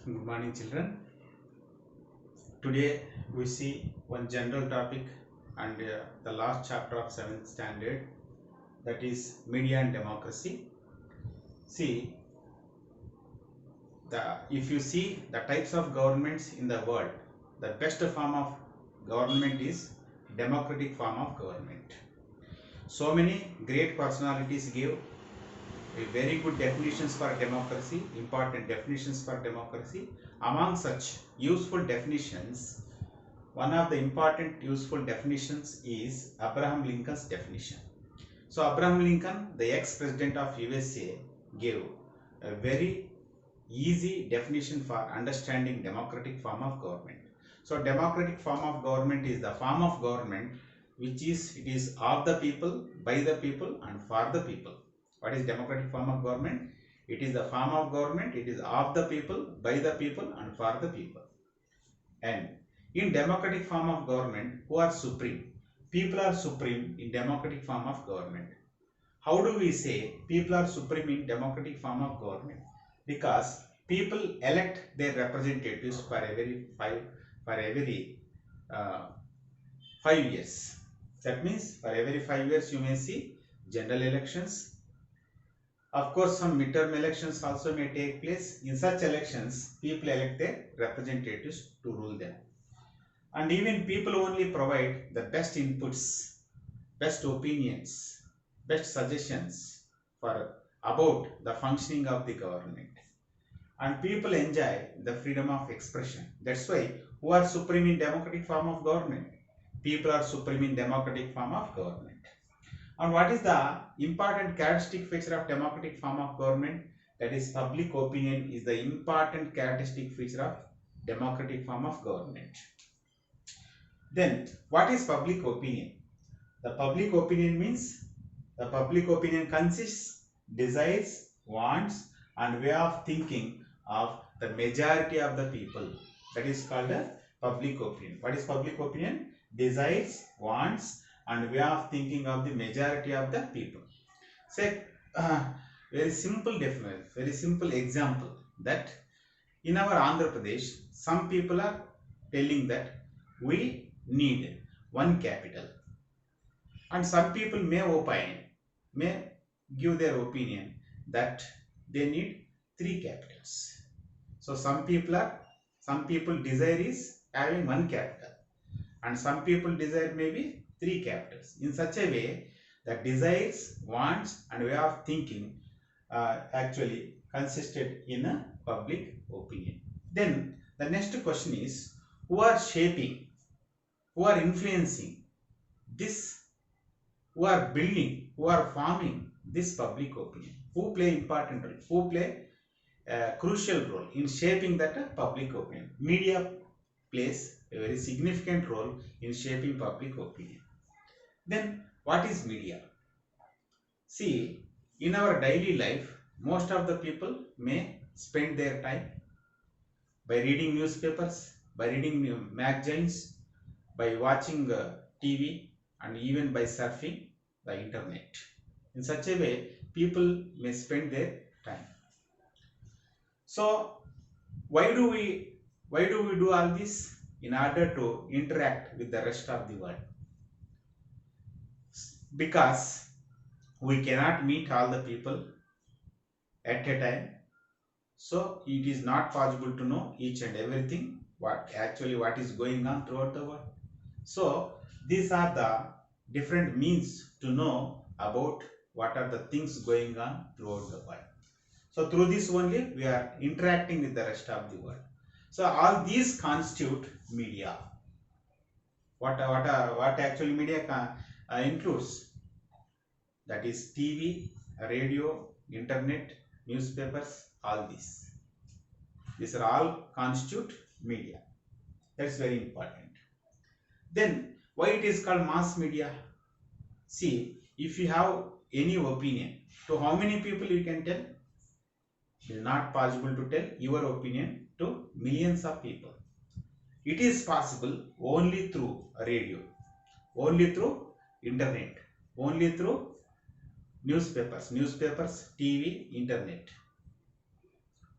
Good morning, children. Today we see one general topic and the last chapter of 7th standard, that is media and democracy. See, if you see the types of governments in the world, the best form of government is democratic form of government. So many great personalities give very good definitions for democracy, important definitions for democracy. Among such useful definitions, one of the important useful definitions is Abraham Lincoln's definition. So Abraham Lincoln, the ex-president of USA, gave a very easy definition for understanding democratic form of government. So democratic form of government is the form of government which is of the people, by the people and for the people. What is democratic form of government? It is the form of government, it is of the people, by the people and for the people. And in democratic form of government, who are supreme? People are supreme in democratic form of government. How do we say people are supreme in democratic form of government? Because people elect their representatives for every 5 years. That means for every 5 years you may see general elections. Of course, some midterm elections also may take place. In such elections, people elect their representatives to rule them. And even people only provide the best inputs, best opinions, best suggestions about the functioning of the government. And people enjoy the freedom of expression. That's why who are supreme in democratic form of government? People are supreme in democratic form of government. And what is the important characteristic feature of democratic form of government? That is, public opinion is the important characteristic feature of democratic form of government. Then, what is public opinion? The public opinion means the public opinion consists, desires, wants and way of thinking of the majority of the people. That is called a public opinion. What is public opinion? Desires, wants and way of thinking of the majority of the people. Say, very simple definition, very simple example, that in our Andhra Pradesh, some people are telling that we need one capital, and some people may give their opinion that they need three capitals. So some people desire is having one capital, and some people desire maybe three capitals. In such a way, the desires, wants and way of thinking actually consisted in a public opinion. Then the next question is, who are shaping, who are influencing this, who are building, who are forming this public opinion? Who play important role? Who play a crucial role in shaping that public opinion? Media plays a very significant role in shaping public opinion. Then what is media? See, in our daily life, most of the people may spend their time by reading newspapers, by reading magazines, by watching TV and even by surfing the internet. In such a way, people may spend their time. So why do we do all this? In order to interact with the rest of the world. Because we cannot meet all the people at a time, so it is not possible to know each and everything what is going on throughout the world. So these are the different means to know about what are the things going on throughout the world. So through this only we are interacting with the rest of the world. So all these constitute media. What actually media includes? That is TV, radio, internet, newspapers, all these. These are all constitute media. That's very important. Then why it is called mass media? See, if you have any opinion, to how many people you can tell? It is not possible to tell your opinion to millions of people. It is possible only through radio, only through internet, only through newspapers, TV, internet.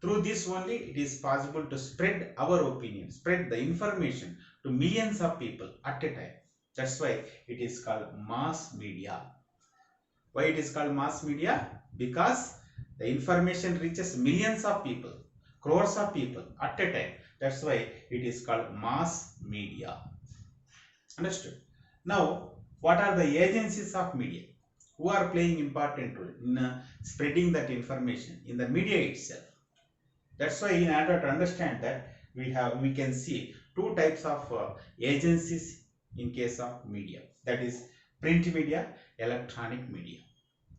Through this only it is possible to spread our opinion, spread the information to millions of people at a time. That's why it is called mass media. Why it is called mass media? Because the information reaches millions of people, crores of people at a time. That's why it is called mass media. Understood? Now, what are the agencies of media who are playing important role in spreading that information in the media itself? That's why in order to understand that we can see two types of agencies in case of media, that is print media, electronic media.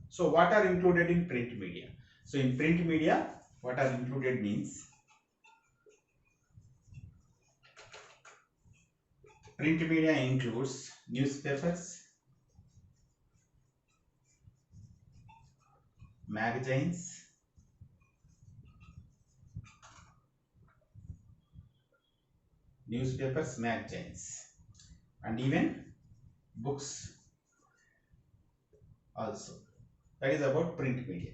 So what are included in print media? So in print media, what are included means print media includes newspapers, magazines, and even books also. That is about print media.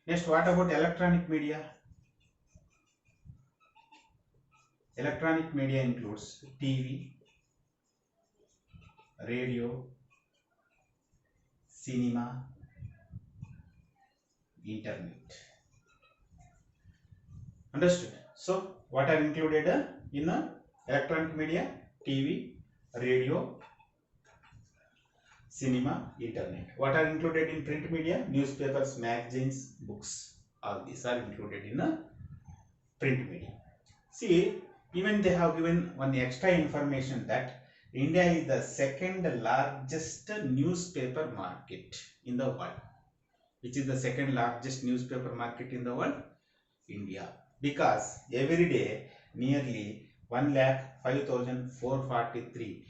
Next, what about electronic media? Electronic media includes TV, radio, cinema, internet. Understood? So, what are included in electronic media? TV, radio, cinema, internet. What are included in print media? Newspapers, magazines, books. All these are included in print media. See, even they have given one extra information that India is the second largest newspaper market in the world. Which is the second largest newspaper market in the world? India. Because every day nearly 1,05,443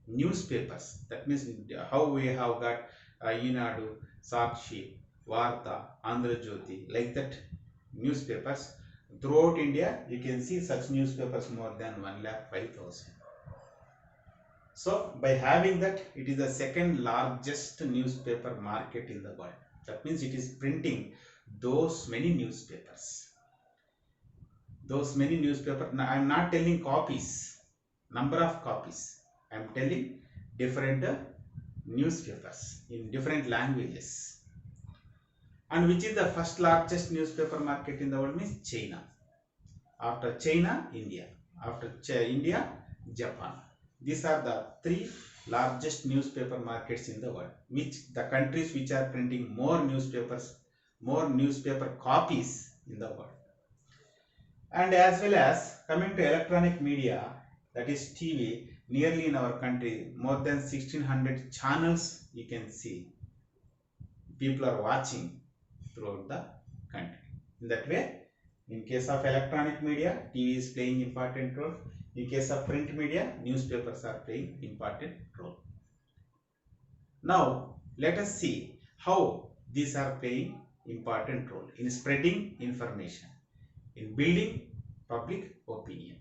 newspapers, that means how we have got Inadu, Sakshi, Varta, Andhra Jyoti, like that newspapers throughout India. You can see such newspapers more than 1,05,000. So by having that, it is the second largest newspaper market in the world. That means it is printing those many newspapers. Now I am not telling copies, number of copies. I am telling different newspapers in different languages. And which is the first largest newspaper market in the world? Means China. After China, India. After India, Japan. These are the three largest newspaper markets in the world. Which the countries which are printing more newspapers, more newspaper copies in the world. And as well as coming to electronic media, that is TV, nearly in our country more than 1600 channels you can see people are watching throughout the country. In that way, in case of electronic media, TV is playing important role. In case of print media, newspapers are playing important role. Now, let us see how these are playing important role in spreading information, in building public opinion.